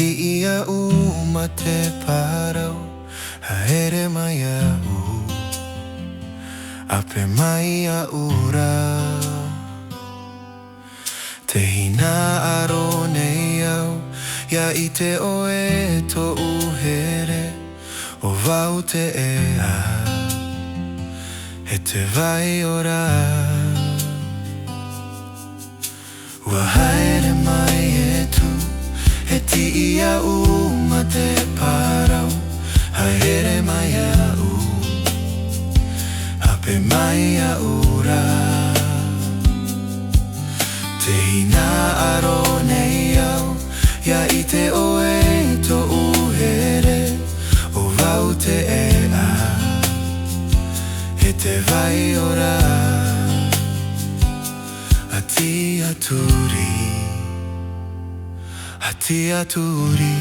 Hatia mate parau, haere mai au, ape mai ura. Te hina aro nei au, ia I te oe to uhere, o vau te ea, he te vai ora. Ua haere mai e tu, he ti ia ma te parau, haere mai au, hape mai ura. Te hina aro nei au, ia I te oe to uhere, o vau te ea, he te vai ora. Hati aturi, hati aturi,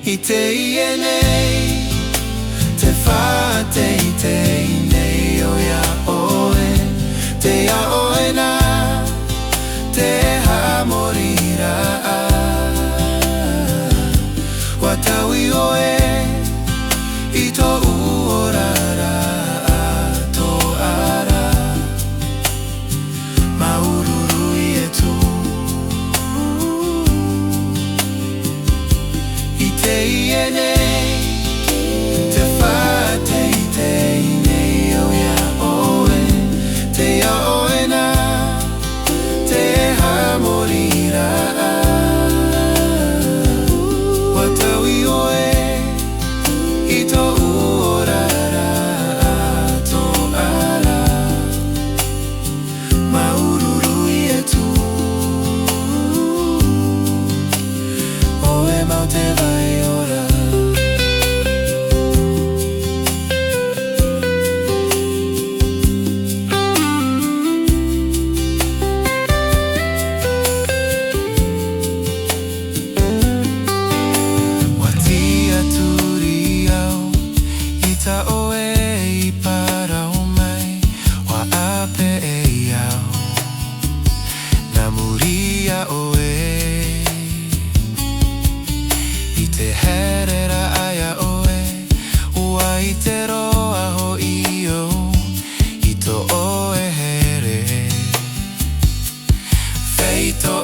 I te ienei, te whate I te inei o ia oe, te ia oe na, te hamorira. Watawi oe, I to uorara, to ara, maururui e tu. I te ienei, te whate I te inei o ia oe, te ia oe na, te hamorira. Watawi oe, I to uorara, to ara, maururui e tu. Oe mau te vai ora. Watia turi au, I ta oe I parau mai, wa ape e au, na muria oe. I te herera aia oe, ua I te roa ho io, I to oe here. Feito